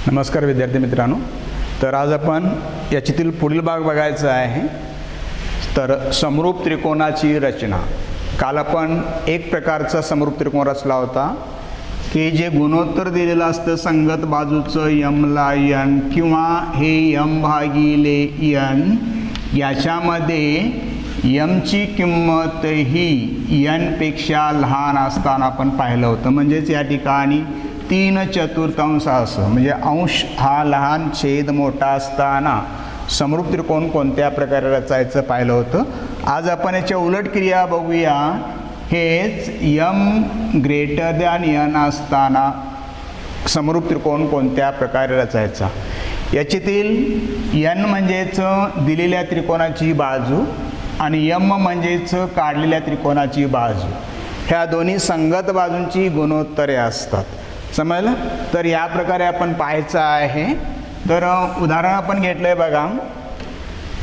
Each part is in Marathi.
नमस्कार विद्यार्थी मित्रांनो, तर आज आपण याच्यातील पुढील भाग बघायचा आहे. तर समरूप त्रिकोणाची रचना. काल आपण एक प्रकारचा समरूप त्रिकोण रचला होता की जे गुणोत्तर दिलेलं असतं संगत बाजूचं यमला यन किंवा हे यम भागिले यन, याच्यामध्ये यमची किंमत ही यन पेक्षा लहान असताना आपण पाहिलं होतं. म्हणजेच या ठिकाणी 3/4 असं, म्हणजे अंश हा लहान छेद मोठा असताना समरूप त्रिकोण कोणत्या प्रकारे रचायचं पाहिलं होतं. आज आपण याच्या उलट क्रिया बघूया. हेच यम ग्रेटर दॅन यन असताना समरूप त्रिकोण कोणत्या प्रकारे रचायचा. याच्यातील यन म्हणजेच दिलेल्या त्रिकोणाची बाजू आणि यम म्हणजेच काढलेल्या त्रिकोणाची बाजू. ह्या दोन्ही संगत बाजूंची गुणोत्तरे असतात. समजलं? तर या प्रकारे आपण पाहायचं आहे. तर उदाहरण आपण घेतलं आहे बघा.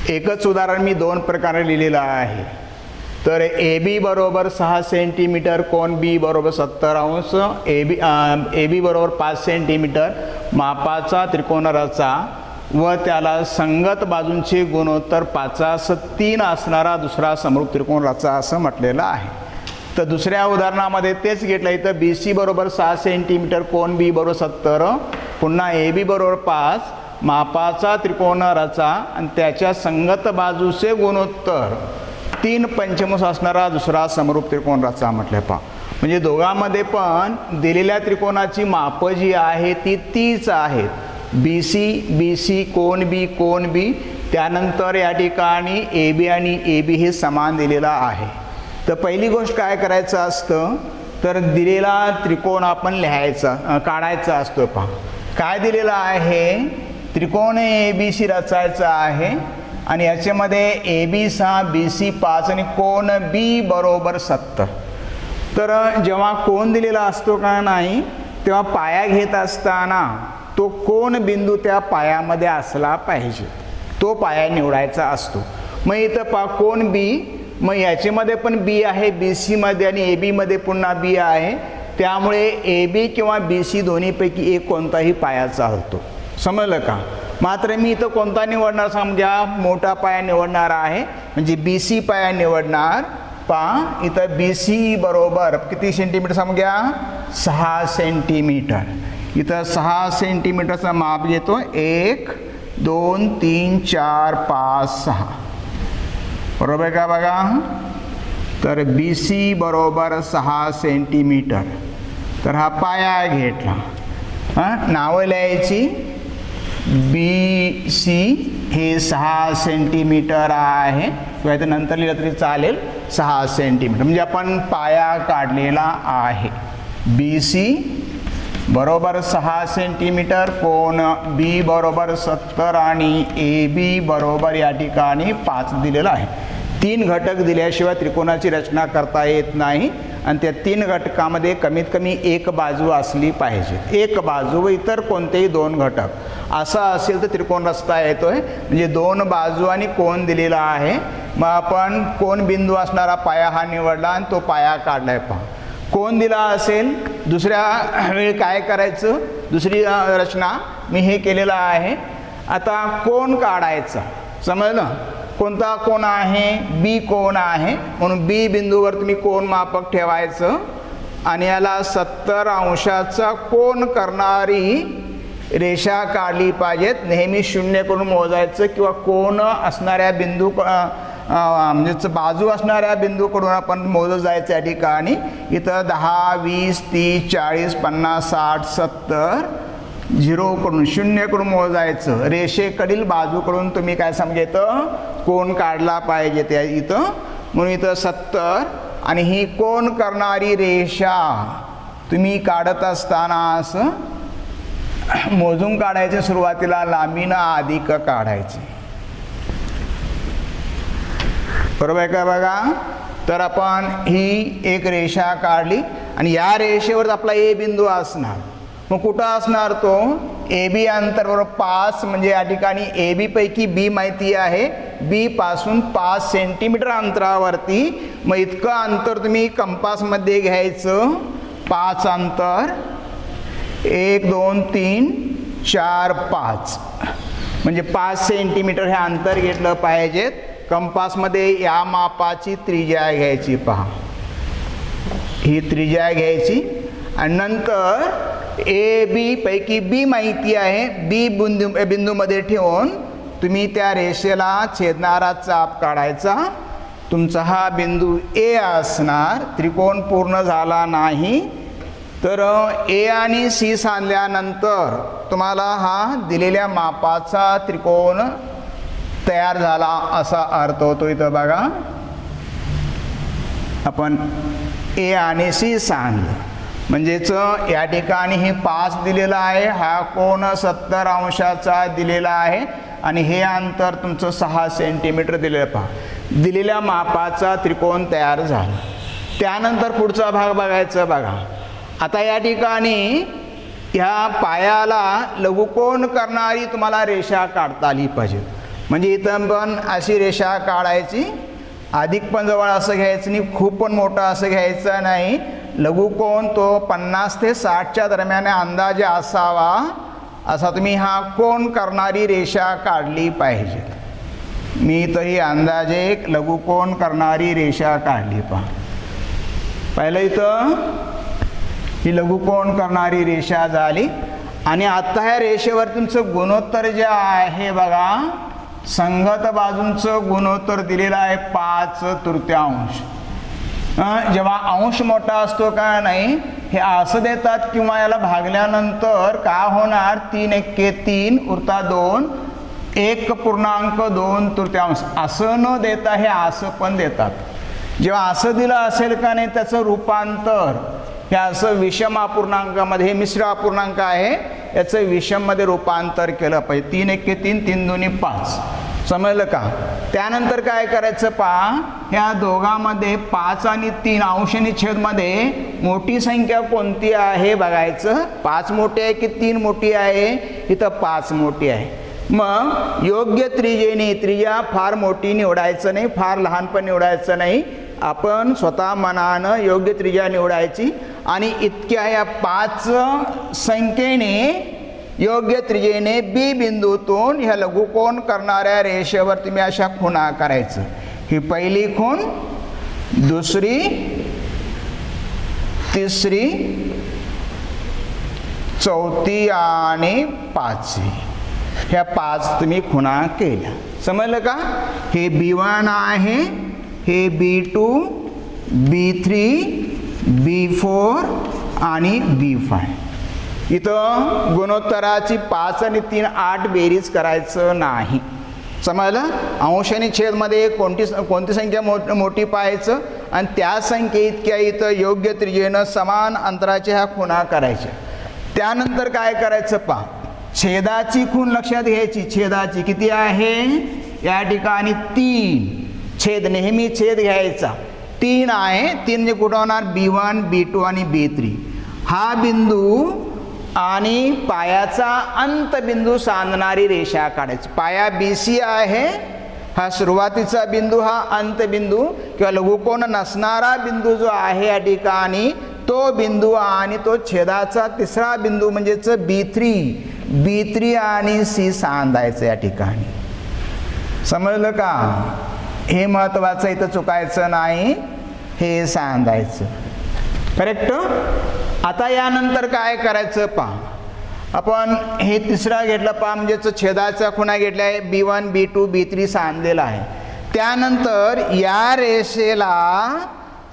एकच उदाहरण मी 2 प्रकारे लिहिलेलं आहे. तर ए बी बरोबर 6 सेंटीमीटर, कोन बी बरोबर 70 अंश, ए बी बरोबर 5 सेंटीमीटर मापाचा त्रिकोण रचा व त्याला संगत बाजूंचे गुणोत्तर 5/3 असणारा दुसरा समरूप त्रिकोण रचा असं म्हटलेलं आहे. तर दुसऱ्या उदाहरणामध्ये तेच घेतलं. इथं बी सी बरोबर 6 सेंटीमीटर, कोन बी बरोबर 70, पुन्हा ए बी बरोबर 5 मापाचा त्रिकोण रचा आणि त्याच्या संगत बाजूचे गुणोत्तर 3/5 असणारा दुसरा समरूप त्रिकोण रचा म्हटलं. पहा, म्हणजे दोघांमध्ये पण दिलेल्या त्रिकोणाची मापं जी आहे ती तीच आहेत. बी सी, कोन बी, त्यानंतर या ठिकाणी ए बी आणि ए बी हे समान दिलेलं आहे. तर पहिली गोष्ट काय करायचं असतं, तर दिलेला त्रिकोण आपण काढायचा असतो. पहा काय दिलेलं आहे, त्रिकोण ए बी सी रचायचा आहे आणि याच्यामध्ये ए बी 6, बी सी 5 आणि कोन बी बरोबर 70. तर जेव्हा कोन दिलेला असतो का नाही, तेव्हा पाया घेत असताना तो कोन बिंदू त्या पायामध्ये असला पाहिजे, तो पाया निवडायचा असतो. मग इथं पहा कोन बी, मग याच्यामध्ये पण बी आहे बी सीमध्ये आणि ए बीमध्ये पुन्हा बी आहे. त्यामुळे ए बी किंवा बी सी दोन्हीपैकी एक कोणताही पाया चालतो. समजलं का? मात्र मी इथं कोणता निवडणार, समजा मोठा पाया निवडणार आहे, म्हणजे बी सी पाया निवडणार. पहा इथं बी सी बरोबर किती सेंटीमीटर समजा, 6 सेंटीमीटर. इथं 6 सेंटीमीटरचा माप घेतो. 1 2 3 4 5 6, बरोबर का बघा. तर बी सी बरोबर 6 सेंटीमीटर. तर हा पाया घेतला. नावं लिहायची. बी सी हे 6 सेंटीमीटर आहे, किंवा इथं नंतर लिहिलं तरी चालेल. 6 सेंटीमीटर म्हणजे आपण पाया काढलेला आहे. बी सी बरोबर 6 सेंटीमीटर, कोन बी बरोबर 70 आणि ए बी बरोबर या ठिकाणी 5 दिलेलं आहे. 3 घटक दिल्याशिवाय त्रिकोणाची रचना करता येत नाही आणि त्या 3 घटकामध्ये कमीत कमी एक बाजू असली पाहिजे. एक बाजू व इतर कोणतेही 2 घटक असं असेल तर त्रिकोण रचता येतोय. म्हणजे 2 बाजू आणि कोन दिलेला आहे. मग आपण कोन बिंदू असणारा पाया हा निवडला आणि तो पाया काढलाय. पहा कोन दिला असेल, दुसऱ्या वेळी काय करायचं, दुसरी रचना मी हे केलेलं आहे. आता कोन काढायचा. समजलं? कोणता कोन आहे, बी कोन आहे, म्हणून बी बिंदूवर तुम्ही कोन मापक ठेवायचं आणि याला 70 अंशाचा कोन करणारी रेषा काढली पाहिजेत. नेहमी 0 करून मोजायचं किंवा कोन असणाऱ्या बिंदू म्हणजे बाजू असणाऱ्या बिंदूकडून आपण मोजत जायचं. या ठिकाणी इथं 10 20 30 40 50 60 70 0 कडून 0 कडून मोजायचं. रेषेकडील बाजूकडून तुम्ही काय समजायचं, कोन काढला पाहिजे त्या इथं. म्हणून इथं 70 आणि ही कोन करणारी रेषा तुम्ही काढत असताना असं मोजून काढायचे. सुरुवातीला लांबीनं अधिक काढायची. बरोबर आहे का बघा. तर आपण ही एक रेषा काढली आणि या रेषेवर आपला ए बिंदू असणार. मग कुठं असणार तो, ए बी अंतर बरोबर 5, म्हणजे या ठिकाणी ए बी पैकी बी माहिती आहे. बी पासून 5 सेंटीमीटर अंतरावरती. मग इतकं अंतर तुम्ही कंपासमध्ये घ्यायचं. 5 अंतर 1 2 3 4 5 म्हणजे 5 सेंटीमीटर हे अंतर घेतलं पाहिजेत. कंपासमध्ये या मापाची त्रिज्या घ्यायची. पहा, ही त्रिज्या घ्यायची आणि नंतर ए बी पैकी बी माहिती आहे. बी बिंदूमध्ये ठेवून तुम्ही त्या रेषेला छेदणारा चाप काढायचा. तुमचा हा बिंदू ए असणार. त्रिकोण पूर्ण झाला नाही तर ए आणि सी सांधल्यानंतर तुम्हाला हा दिलेल्या मापाचा त्रिकोण तयार झाला असा अर्थ होतो. इथं बघा, आपण ए आणि सी सांधलं म्हणजेच या ठिकाणी हे 5 दिलेला आहे, हा कोण 70 अंशाचा दिलेला आहे आणि हे अंतर तुमचं 6 सेंटीमीटर दिलेलं. पहा, दिलेल्या मापाचा त्रिकोण तयार झाला. त्यानंतर पुढचा भाग बघायचा. बघा, आता या ठिकाणी ह्या पायाला लघुकोन करणारी तुम्हाला रेषा काढता आली पाहिजे. म्हणजे इथं पण अशी रेषा काढायची. अधिक पण जवळ असं घ्यायचं नाही, खूप पण मोठा असं घ्यायचं नाही. लघुकोन तो 50 ते 60च्या दरम्यान अंदाजे असावा असा तुम्ही हा कोन करणारी रेषा काढली पाहिजे. मी तरी अंदाजे एक लघुकोन करणारी रेषा काढली. पहा, पहिलं इथं ही लघुकोन करणारी रेषा झाली आणि आता ह्या रेषेवर तुमचं गुणोत्तर जे आहे बघा, संगत बाजूंचं गुणोत्तर दिलेलं आहे 5/3. जेव्हा अंश मोठा असतो का नाही हे असं देतात किंवा याला भागल्यानंतर का होणार 3 एक्के 3 उरता 2 1.2 असं न देता हे असं पण देतात. जेव्हा असं दिलं असेल का नाही त्याचं रूपांतर हे असं विषम अपूर्णांकामध्ये, हे मिश्र अपूर्णांक आहे याचं विषममध्ये रूपांतर केलं पाहिजे. 3 एक्के 3 3 2 5. समजलं का? त्यानंतर काय करायचं पहा, ह्या दोघांमध्ये 5 आणि 3 अंश आणि छेदमध्ये मोठी संख्या कोणती आहे बघायचं. 5 मोठी आहे की 3 मोठी आहे? इथं 5 मोठी आहे. मग योग्य त्रिज्येने, त्रिज्या फार मोठी निवडायचं नाही, फार लहान पण निवडायचं नाही. आपण स्वतः मनानं योग्य त्रिज्या निवडायची आणि इतक्या या 5 संख्येने योग्य त्रिज्येने बी बिंदूतून ह्या लघुकोन करणाऱ्या रेषेवर तुम्ही अशा खुणा करायचं. ही पहिली खूण, दुसरी, तिसरी, चौथी आणि 5वी. ह्या 5 तुम्ही खुणा केल्या. समजलं का? हे B1 आहे, हे B2, B3, B4 आणि B5. इथं गुणोत्तराची 5 आणि 3 8 बेरीज करायचं नाही. समजलं? अंश आणि छेदमध्ये कोणती संख्या मोठी पाहायचं आणि त्या संख्ये इतक्या इथं योग्य त्रिज्येनं समान अंतराच्या ह्या खुणा करायच्या. त्यानंतर काय करायचं पहा, छेदाची खूण लक्षात घ्यायची. छेदाची किती आहे? या ठिकाणी 3. छेद नेहमी छेद घ्यायचा. 3 आहे. 3 म्हणजे कुठं होणार? B1, B2 आणि B3. हा बिंदू आणि पायाचा अंतबिंदू सांधणारी रेषा काढायची. पाया BC आहे, हा सुरुवातीचा बिंदू, हा अंतबिंदू किंवा लघुकोन नसणारा बिंदू जो आहे या ठिकाणी तो बिंदू आणि तो छेदाचा तिसरा बिंदू म्हणजेच B3 आणि C सांधायचं या ठिकाणी. समजलं का? हे महत्त्वाचं, इथं चुकायचं नाही, हे सांधायचं. करेक्ट? आता यानंतर काय करायचं पहा, आपण हे तिसरा घेतला पहा, म्हणजेच छेदाचा खुणा घेतला आहे. B1, B2, B3 सांधलेला आहे. त्यानंतर या रेषेला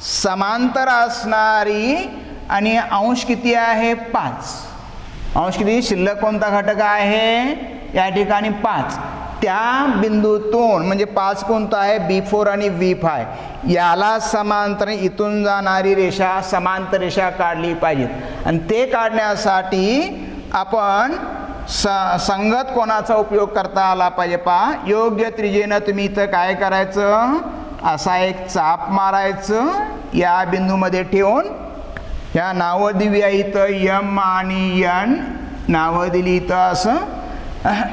समांतर असणारी आणि अंश किती आहे? 5. अंश किती? शिल्लक कोणता घटक आहे या ठिकाणी? 5. त्या बिंदूतून म्हणजे 5 कोणता आहे? B4 आणि B5. याला समांतर इथून जाणारी रेषा, समांतर रेषा काढली पाहिजे. आणि ते काढण्यासाठी आपण संगत कोनाचा उपयोग करता आला पाहिजे. पहा, योग्य त्रिज्येनं तुम्ही इथं काय करायचं, असा एक चाप मारायचं या बिंदूमध्ये ठेवून. ह्या नावं दिव्या इथं M आणि N नावं दिली इथं असं.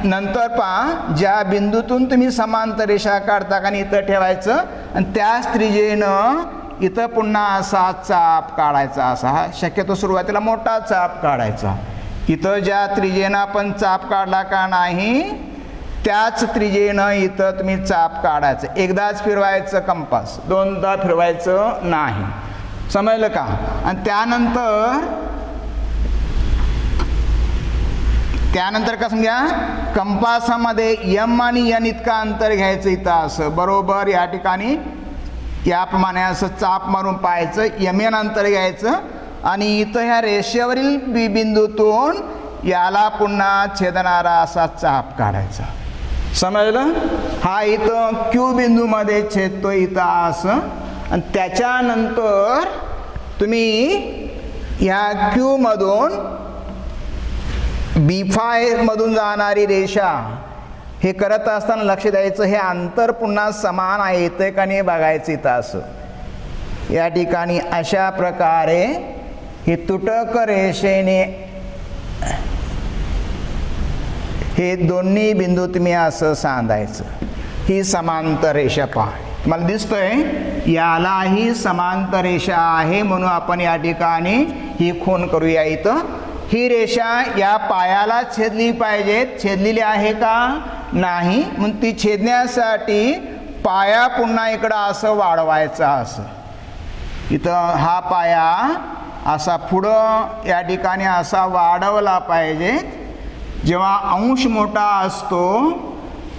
नंतर पहा, ज्या बिंदूतून तुम्ही समांतर रेषा काढता का इथं ठेवायचं आणि त्याच त्रिज्येनं इथं पुन्हा असा चाप काढायचा. असा हा शक्यतो सुरुवातीला मोठा चाप काढायचा. इथं ज्या त्रिज्येनं आपण चाप काढला का नाही त्याच त्रिज्येनं इथं तुम्ही चाप काढायचं. एकदाच फिरवायचं कंपास, दोनदा फिरवायचं नाही. समजलं का? आणि त्यानंतर का समजा कंपासामध्ये एम आणि एन इतका अंतर घ्यायचं इथं असं बरोबर या ठिकाणी याप्रमाणे असं चाप मारून पाहायचं. एम एन अंतर घ्यायचं आणि इथं ह्या रेषेवरील बी बिंदूतून याला पुन्हा छेदणारा असा चाप काढायचा. समजलं? हा इथं क्यू बिंदूमध्ये छेदतो इथं असं. आणि त्याच्यानंतर तुम्ही ह्या क्यू मधून B5 मधून जाणारी रेषा हे करत असताना लक्ष द्यायचं हे अंतर पुन्हा समान आहे येते का नाही बघायचं इथं असं. या ठिकाणी अशा प्रकारे हे तुटक रेषेने हे दोन्ही बिंदू तुम्ही असं सांधायचं. ही समांतर रेषा पहा, मला दिसतोय यालाही समांतर रेषा आहे म्हणून आपण या ठिकाणी ही खूण करूया. इथं ही रेषा या पायाला छेदली पाहिजे, छेदलेली आहे का नाही म्हणून ती छेदण्यासाठी पाया पुन्हा इकडं असं वाढवायचा. असं इथं हा पाया असा पुढं या ठिकाणी असा वाढवला पाहिजे. जेव्हा अंश मोठा असतो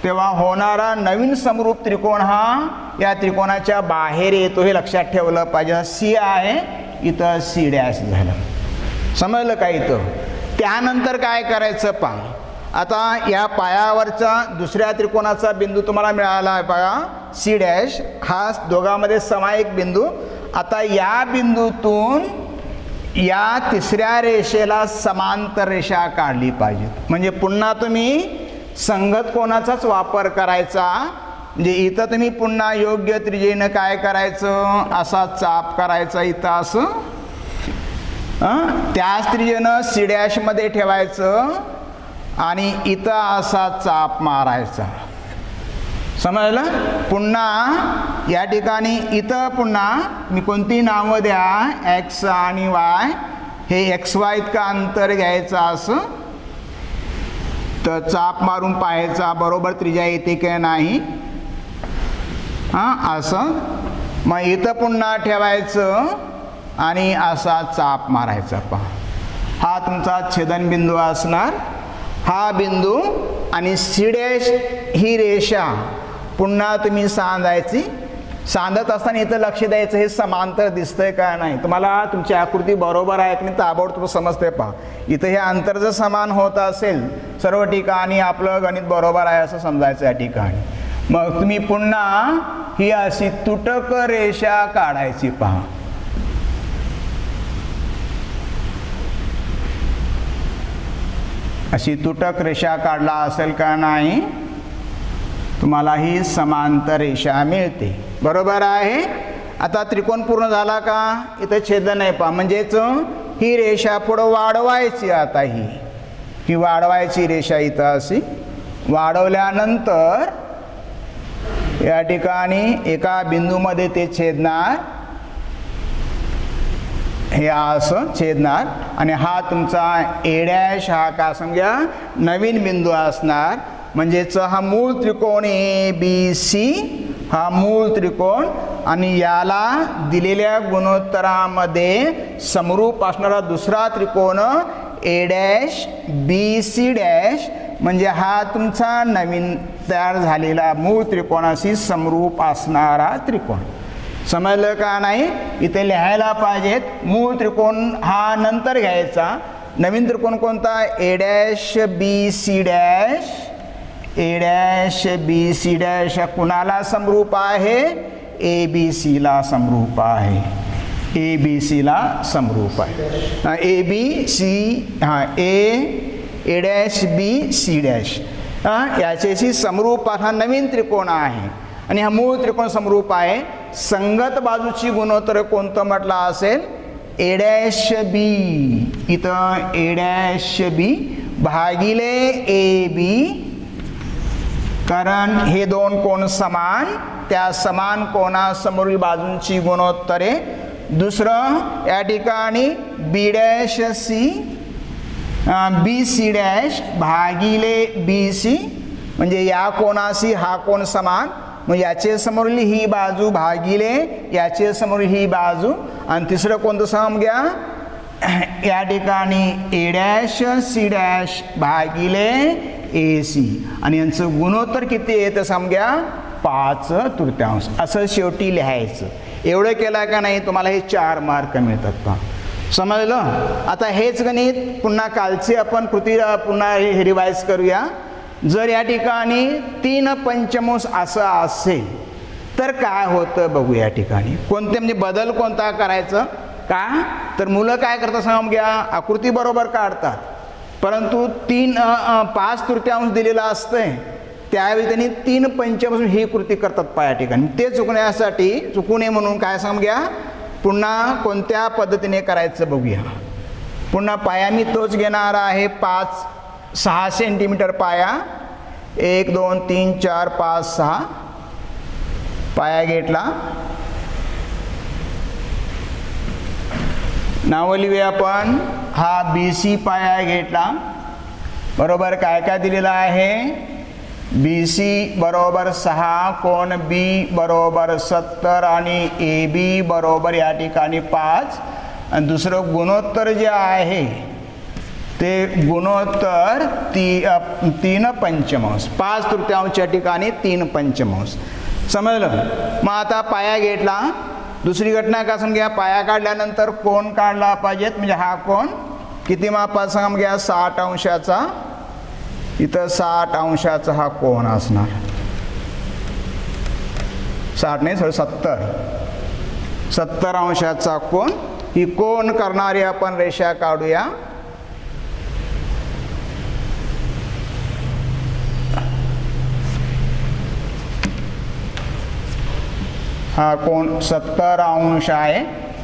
तेव्हा होणारा नवीन समरूप त्रिकोण हा या त्रिकोणाच्या बाहेर येतो हे लक्षात ठेवलं पाहिजे. सी आहे इथं सी डॅश झालं. समजलं का? इथं त्यानंतर काय करायचं पहा. आता या पायावरचा दुसऱ्या त्रिकोणाचा बिंदू तुम्हाला मिळाला आहे बघा सी डॅश, हा दोघांमध्ये समायिक बिंदू. आता या बिंदूतून या तिसऱ्या रेषेला समांतर रेषा काढली पाहिजे. म्हणजे पुन्हा तुम्ही संगत कोणाचाच वापर करायचा. म्हणजे इथं तुम्ही पुन्हा योग्य त्रिज्येनं काय करायचं असा चाप करायचा इथं असं. त्याच त्रिज्येनं सी डॅश मध्ये ठेवायचं आणि इथं असा चाप मारायचा. समजलं? पुन्हा या ठिकाणी इथं पुन्हा मी कोणती नावं द्या एक्स आणि वाय, हे एक्स वाय इतका अंतर घ्यायचं असं. तर चाप मारून पाहायचा बरोबर त्रिज्या येते की नाही. असं मग इथं पुन्हा ठेवायचं आणि असा चाप मारायचा. पहा हा तुमचा छेदनबिंदू असणार. हा बिंदू आणि सी डॅश ही रेषा पुन्हा तुम्ही सांधायची. सांधत असताना इथं लक्ष द्यायचं हे समांतर दिसतंय का नाही. तुम्हाला तुमची आकृती बरोबर आहे की नाही ताबडतोब समजते. पहा इथं हे अंतर जर समान होत असेल सर्व ठिकाणी आपलं गणित बरोबर आहे असं समजायचं या ठिकाणी. मग तुम्ही पुन्हा ही अशी तुटक रेषा काढायची. पहा अशी तुटक रेषा काढला असेल का नाही तुम्हाला ही समांतर रेषा मिळते. बरोबर आहे. आता त्रिकोण पूर्ण झाला का? इथं छेदन आहे पहा. म्हणजेच ही रेषा पुढं वाढवायची. आता ही वाढवायची रेषा इथं अशी वाढवल्यानंतर या ठिकाणी एका बिंदूमध्ये ते छेदणार. हे असं छेदणार आणि हा तुमचा ए डॅश हा का समजा नवीन बिंदू असणार. म्हणजेच हा मूळ त्रिकोण ए बी सी हा मूळ त्रिकोण आणि याला दिलेल्या गुणोत्तरामध्ये समरूप असणारा दुसरा त्रिकोण A dash B C dash म्हणजे हा तुमचा नवीन तयार झालेला मूळ त्रिकोणाशी समरूप असणारा त्रिकोण. समजलं का नाही? इथे लिहायला पाहिजेत. मूळ त्रिकोण हा नंतर घ्यायचा. नवीन त्रिकोण कोणता? A dash B C dash. A dash B C dash कुणाला समरूप आहे? ए बी सी ला समरूप आहे. ए बी सी ला समरूप आहे. A B C A dash B C dash याच्याशी समरूप हा नवीन त्रिकोण आहे आणि हा मूळ त्रिकोण समरूप आहे. संगत बाजूची गुणोत्तर कोणतं म्हटलं असेल? ए डॅश बी. इथं ए डॅश बी भागिले ए बी. कारण हे दोन कोण समान, त्या समान कोणासमोरील बाजूंची गुणोत्तरे. दुसरं या ठिकाणी B dash C B C dash भागिले बी सी, म्हणजे या कोणाशी हा कोण समान, मग याचे समोरील ही बाजू भागिले याचे समोरील ही बाजू, आणि तिसरं कोणतं सम घ्या, या ठिकाणी ए डॅश सी डॅश भागिले ए सी, आणि यांचं गुणोत्तर किती आहे तर समजा 5/3 असं शेवटी लिहायचं. एवढं केलं का नाही तुम्हाला हे 4 मार्क मिळतात का, समजलं. आता हेच गणित पुन्हा कालची आपण कृती पुन्हा हे रिवाइज करूया. जर या ठिकाणी 3/5 असं असेल तर काय होतं बघूया. या ठिकाणी कोणते म्हणजे बदल कोणता करायचं का, तर मुलं काय करतात सांगा घ्या, आकृती बरोबर काढतात परंतु 5/3 दिलेला असतंय त्यावेळी त्यांनी 3/5 ही कृती करतात पाया ठिकाणी. ते चुकण्यासाठी चुकू नये म्हणून काय सांग घ्या, पुन्हा कोणत्या पद्धतीने करायचं बघूया. पुन्हा पाया मी तोच घेणार आहे, 6 सेंटीमीटर पाया, 1 2 3 4 5 6 पाया घेतला. नावं लिहूया आपण. हा बी सी पाया घेतला बरोबर. काय काय दिलेलं आहे, बी सी बरोबर 6, कोण बी बरोबर 70 आणि ए बी बरोबर या ठिकाणी 5, आणि दुसरं गुणोत्तर जे आहे ते गुणोत्तर 3/5, 5/3 ठिकाणी 3/5 समजलं. मग आता पाया घेतला. दुसरी घटना का समजा, पाया काढल्यानंतर कोण काढला पाहिजेत, म्हणजे हा कोण किती मापाचा सांगा घ्या, 60 अंशाचा. इथं 60 अंशाचा हा कोण असणार, 60 नाही 70 अंशाचा कोण. ही कोण करणारी आपण रेषा काढूया. हा कोण 70 अंश आहे.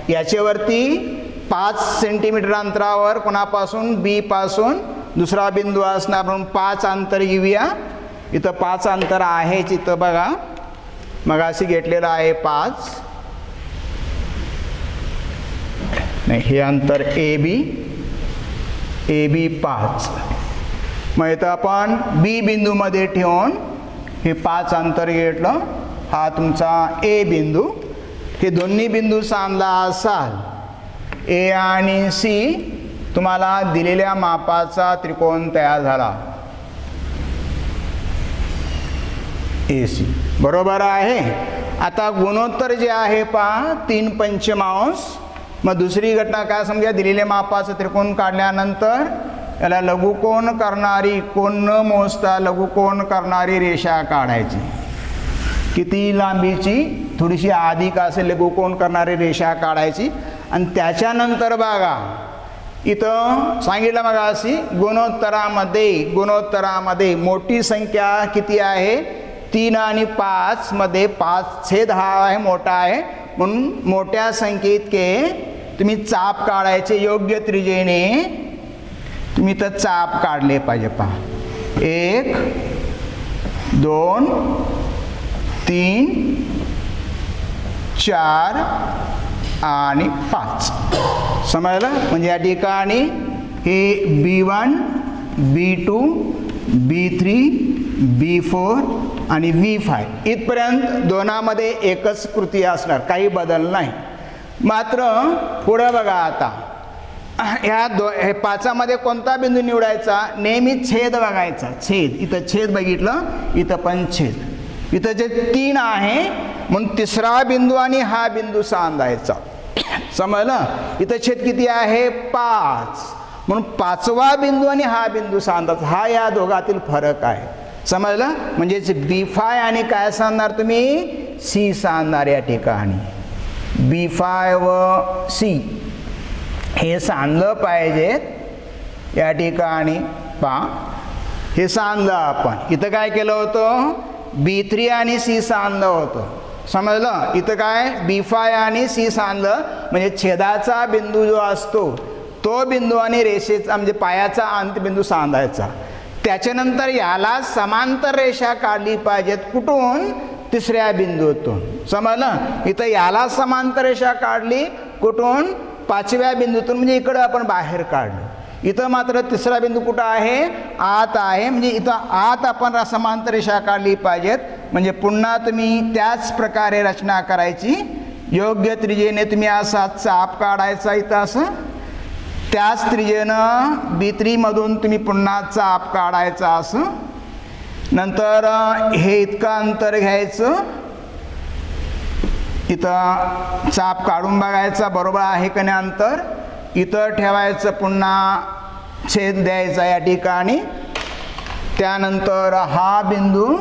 याच्यावरती 5 सेंटीमीटर अंतरावर कोणापासून, बी पासून दुसरा बिंदू असणार म्हणून 5 अंतर घेऊया. इथं 5 अंतर आहेच, इथं बघा मगाशी घेतलेलं आहे 5, नाही हे अंतर ए बी 5. मग इथं आपण बी बिंदूमध्ये ठेवून हे 5 अंतर घेतलं. हा तुमचा ए बिंदू. हे दोन्ही बिंदू सांधला असाल ए आणि सी, तुम्हाला दिलेल्या मापाचा त्रिकोण तयार झाला ए सी बरोबर आहे. आता गुणोत्तर जे आहे पहा 3/5. मग दुसरी घटना काय समजा, दिलेल्या मापाचं त्रिकोण काढल्यानंतर याला लघुकोन करणारी, कोण न मोजता लघुकोन करणारी रेषा काढायची. किती लांबीची, थोडीशी अधिक असेल लघुकोन करणारी रेषा काढायची. आणि त्याच्यानंतर बघा इथं सांगितलं मग अशी गुणोत्तरामध्ये मोठी संख्या किती आहे, 3 आणि 5 मध्ये 5 हा आहे मोठा आहे, म्हणून मोठ्या संख्येइतके तुम्ही चाप काढायचे योग्य त्रिज्येने. तुम्ही तर चाप काढले पाहिजे पहा, 1 2 3 4 आणि 5 समजलं. म्हणजे या ठिकाणी हे B1 B2 B3 B4 आणि V5 इथपर्यंत दोनामध्ये एकच कृती असणार, काही बदल नाही. मात्र पुढे बघा आता हे 5मध्ये कोणता बिंदू निवडायचा, नेहमी छेद बघायचा. छेद, इथं छेद बघितलं, इथं पण छेद. इथं जे 3 आहे म्हणून तिसरा बिंदू आणि हा बिंदू सांधायचा समजलं. इथं छेद किती आहे 5 म्हणून 5वा बिंदू आणि हा बिंदू सांधायचा. हा या दोघातील फरक आहे समजलं. म्हणजेच B5 आणि काय सांधणार तुम्ही, C सांधणार. या ठिकाणी B5 व C हे सांधलं पाहिजेत. या ठिकाणी पहा हे सांधलं आपण. इथं काय केलं होतं, B3 आणि C सांधलं होतं समजलं. इथं काय B5 आणि C सांधलं, म्हणजे छेदाचा बिंदू जो असतो तो बिंदू आणि रेषेचा म्हणजे पायाचा अंतबिंदू सांधायचा. त्याच्यानंतर याला समांतर रेषा काढली पाहिजेत. कुठून, तिसऱ्या बिंदूतून समजलं. इथं याला समांतर रेषा काढली कुठून, 5व्या बिंदूतून, म्हणजे इकडं आपण बाहेर काढलं. इथं मात्र तिसरा बिंदू कुठं आहे, आत आहे. म्हणजे इथं आत आपण समांतर रेषा काढली पाहिजेत. म्हणजे पुन्हा तुम्ही त्याच प्रकारे रचना करायची. योग्य त्रिज्येने तुम्ही असा चाप काढायचा इथं असं, त्याच त्रिज्येनं B3 मधून तुम्ही पुन्हा चाप काढायचा असं. नंतर हे इतकं अंतर घ्यायचं, इथं चाप काढून बघायचा बरोबर आहे का नाही अंतर. इथं ठेवायचं, पुन्हा छेद द्यायचा या ठिकाणी. त्यानंतर हा बिंदू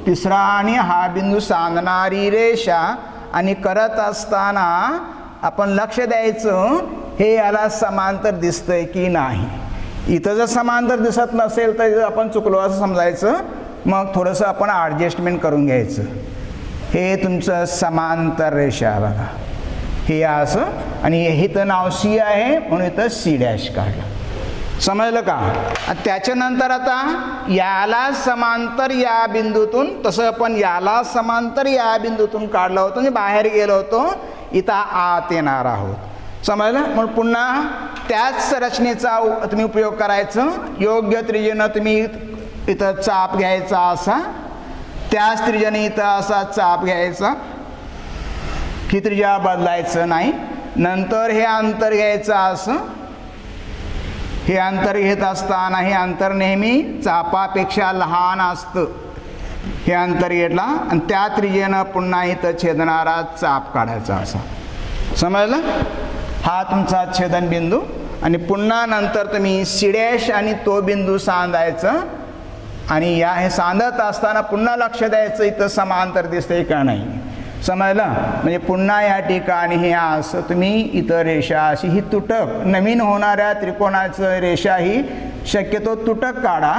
तिसरा आणि हा बिंदू सांधणारी रेषा. आणि करत असताना आपण लक्ष द्यायचं हे याला समांतर दिसतंय की नाही. इथं जर समांतर दिसत नसेल तर आपण चुकलो असं समजायचं. मग थोडंसं आपण ॲडजस्टमेंट करून घ्यायचं. हे तुमचं समांतर रेषा बघा, हे असं. आणि इथं नाव C आहे म्हणून इथं C' काढलं. समजलं का. त्याच्यानंतर आता याला समांतर या बिंदूतून, तसं आपण याला समांतर या बिंदूतून काढलं होतं, म्हणजे बाहेर गेलो होतो. इथं आत येणार आहोत. समजलं. म्हणून पुन्हा त्याच रचनेचा तुम्ही उपयोग करायचं. योग्य त्रिज्येनं तुम्ही इथं चाप घ्यायचा असा, त्याच त्रिज्येने इथं असा चाप घ्यायचा. ही त्रिज्या बदलायचं नाही. नंतर हे अंतर घ्यायचं असं. हे अंतर घेत असताना हे अंतर नेहमी चापापेक्षा लहान असतं. हे अंतर घेतला आणि त्या त्रिज्येनं पुन्हा इथं छेदणारा चाप काढायचा असा. समजलं. हा तुमचा छेदनबिंदू. आणि पुन्हा नंतर तुम्ही C' आणि तो बिंदू सांधायचं. आणि या हे सांधत असताना पुन्हा लक्ष द्यायचं इथं समांतर दिसतंय का नाही. समजलं. म्हणजे पुन्हा या ठिकाणी हे असं तुम्ही इथं रेषा अशी ही तुटक, नवीन होणाऱ्या त्रिकोणाचं रेषा ही शक्यतो तुटक काढा.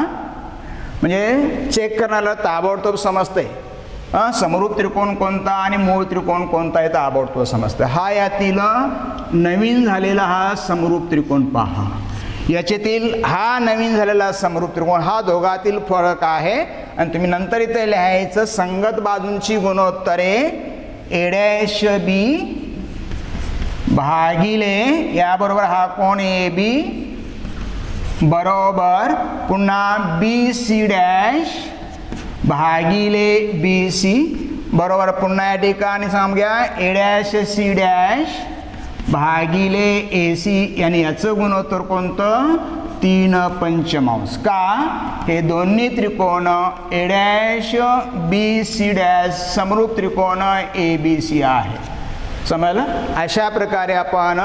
म्हणजे चेक करण्याला ताबडतोब समजते समरूप त्रिकोण कोणता आणि मूळ त्रिकोण कोणता आहे ताबडतोब समजते. हा यातील नवीन झालेला हा समरूप त्रिकोण पहा. याच्यातील हा नवीन झालेला समरूप त्रिकोण, हा दोघातील फरक आहे. आणि तुम्ही नंतर इथे लिहायचं संगत बाजूंची गुणोत्तरे A' B भागिले याबरोबर हा कोण AB बरोबर पुन्हा BC' भागिले BC बरोबर पुन्हा या ठिकाणी सांगा A' C' भागिले AC. आणि याचं गुणोत्तर कोणतं, 3/5. का, हे दोन्ही त्रिकोण A' BC' समरूप त्रिकोण ABC आहे. समजलं. अशा प्रकारे आपण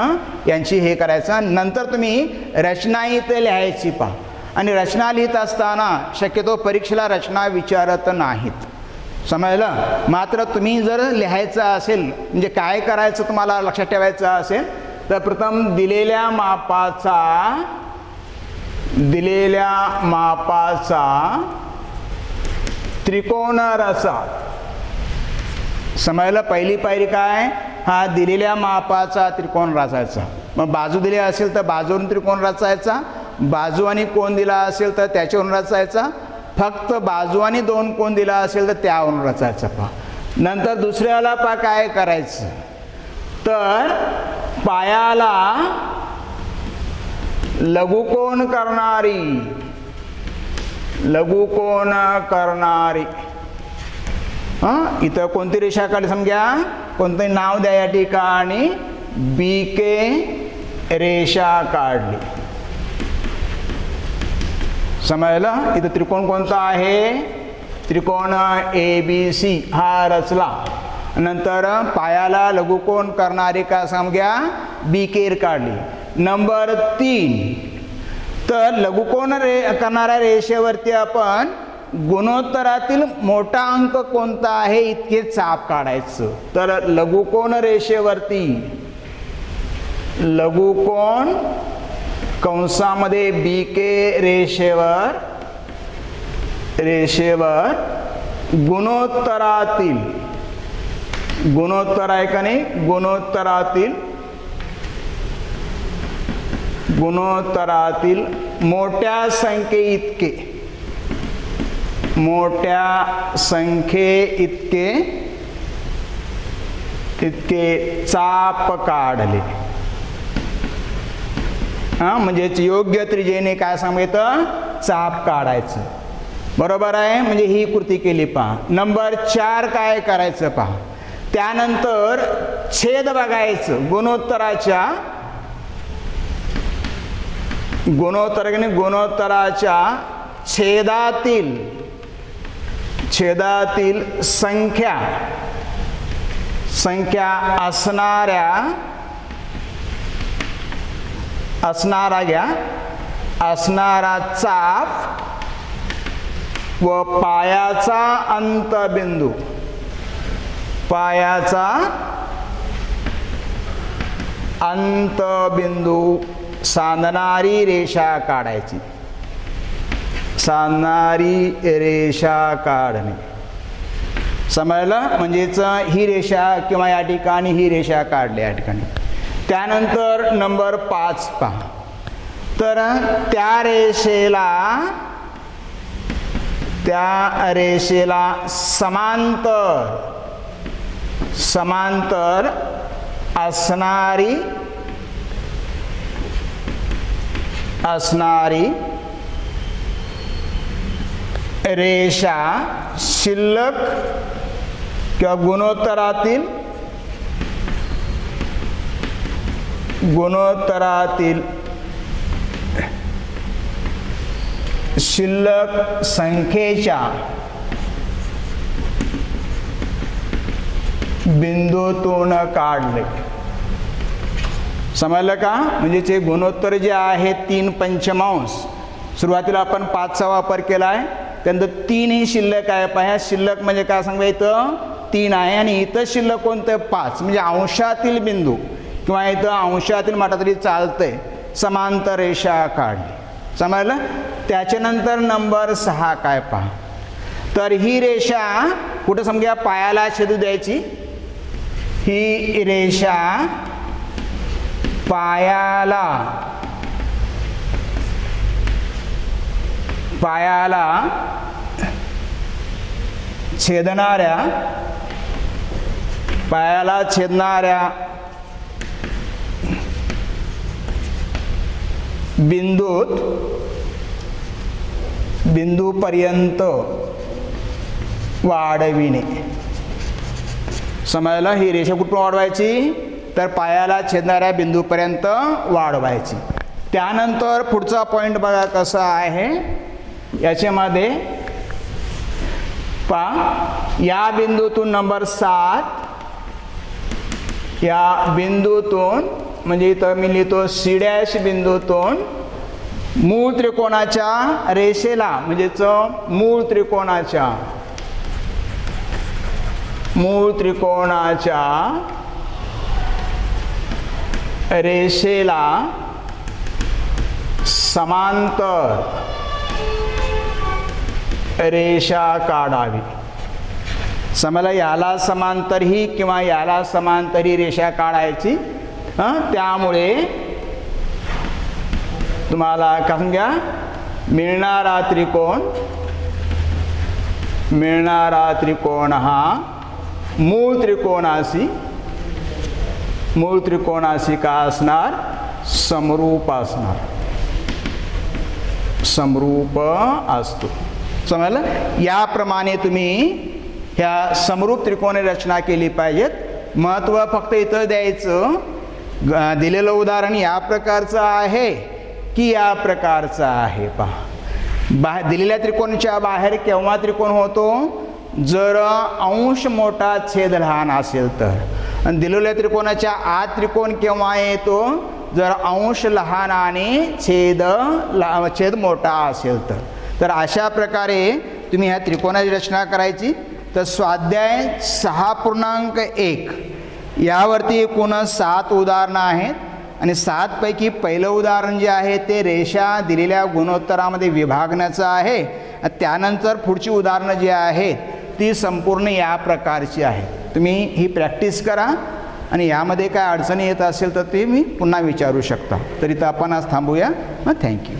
यांची हे करायचं. नंतर तुम्ही रचना इथे लिहायची पहा. आणि रचना लिहित असताना शक्यतो परीक्षेला रचना विचारत नाहीत. समजलं. मात्र तुम्ही जर लिहायचं असेल, म्हणजे काय करायचं तुम्हाला लक्षात ठेवायचं असेल तर प्रथम दिलेल्या मापाचा त्रिकोण रचा. समजलं. पहिली पायरी काय, हा दिलेल्या मापाचा त्रिकोण रचायचा. मग बाजू दिली असेल तर बाजूवरून त्रिकोण रचायचा, बाजू आणि कोन दिला असेल तर त्याच्यावरून रचायचा, फक्त बाजू आणि दोन कोन दिला असेल तर त्यावरून रचायचा पहा. नंतर दुसऱ्याला पहा काय करायचं, तर पायाला लघुकोन करणारी इथं कोणती रेषा काढली समजा, कोणतं नाव द्या या ठिकाणी, BK रेषा काढली. समजलं. इथं त्रिकोण कोणता आहे, त्रिकोण ABC हा रचला. नंतर पायाला लघुकोन करणारी का समजा BK काढली. नंबर 3, तर लघुकोन करणाऱ्या रेषेवरती आपण गुणोत्तरातील मोठा अंक कोणता आहे इतके चाप काढायचं. तर लघुकोन रेषेवरती, लघुकोन कंसामध्ये BK रेषेवर गुणोत्तर आहे का नाही, गुणोत्तरातील मोठ्या संख्ये इतके चाप काढले. म्हणजेच योग्य त्रिज्येने काय सांगितलं, चाप काढायचं. बरोबर आहे. म्हणजे ही कृती केली पहा. नंबर 4 काय करायचं पहा. त्यानंतर छेद बघायचं. गुणोत्तराच्या छेदातील संख्या असणारा चाप व पायाचा अंतबिंदू सांधणारी रेषा काढायची. काढणे समजलं. म्हणजेच ही रेषा किंवा या ठिकाणी ही रेषा काढली या ठिकाणी. त्यानंतर नंबर 5 पहा. तर त्या रेषेला समांतर असणारी रेषा शिल्लक किंवा गुणोत्तरातील शिल्लक संख्येच्या बिंदूतून काढले. समजलं का. म्हणजे ते गुणोत्तर जे आहे 3/5. सुरुवातीला आपण 5चा वापर केला आहे. त्यानंतर 3 ही शिल्लक आहे. पहा शिल्लक म्हणजे काय सांगा, इथं 3 आहे आणि इथं शिल्लक कोणतं 5. म्हणजे अंशातील बिंदू किंवा इथं अंशातील म्हटलं तरी चालतंय. समांतर रेषा काढली. समजलं. त्याच्यानंतर नंबर 6 काय पहा. तर ही रेषा कुठं समजा पायाला छेदू द्यायची. ही रेषा पायाला छेदणाऱ्या बिंदूपर्यंत वाढविणे. समजलं. ही रेषा कुठून वाढवायची, तर पायाला छेदणाऱ्या बिंदूपर्यंत वाढवायची. त्यानंतर पुढचा पॉईंट बघा कसा आहे. याच्यामध्ये पहा या बिंदूतून नंबर 7 या बिंदूतून म्हणजे इथं मी लिहितो C' बिंदूतून मूळ त्रिकोणाच्या रेषेला म्हणजेच मूळ त्रिकोणाच्या रेषेला समांतर रेषा काढावी. समजा याला समांतर ही किंवा याला समांतर ही रेषा काढायची. त्यामुळे तुम्हाला काय सांगा मिळणारा त्रिकोण हा मूळ त्रिकोणाशी का असणार, समरूप असतो. समजलं. याप्रमाणे तुम्ही ह्या समरूप त्रिकोणी रचना केली पाहिजेत. महत्त्व फक्त इथं द्यायचं, दिलेलं उदाहरण या प्रकारचं आहे की या प्रकारचं आहे. पहा दिलेल्या त्रिकोणाच्या बाहेर केव्हा त्रिकोण होतो, जर अंश मोठा छेद लहान असेल तर. आणि दिलेल्या त्रिकोणाच्या आत त्रिकोण केव्हा येतो, जर अंश लहान आणि छेद मोठा असेल तर. तर अशा प्रकारे तुम्ही ह्या त्रिकोणाची रचना करायची. तर स्वाध्याय 6.1 यावरती एकूण 7 उदाहरणं आहेत आणि 7 पैकी पहिलं उदाहरण जे आहे ते रेषा दिलेल्या गुणोत्तरामध्ये विभागण्याचं आहे. त्यानंतर पुढची उदाहरणं जी आहेत ती संपूर्ण या प्रकारची आहेत. तुम्ही ही प्रॅक्टिस करा आणि यामध्ये काय अडचणी येत असेल तर ते मी पुन्हा विचारू शकता. तर इथं आपण आज थांबूया. थँक्यू.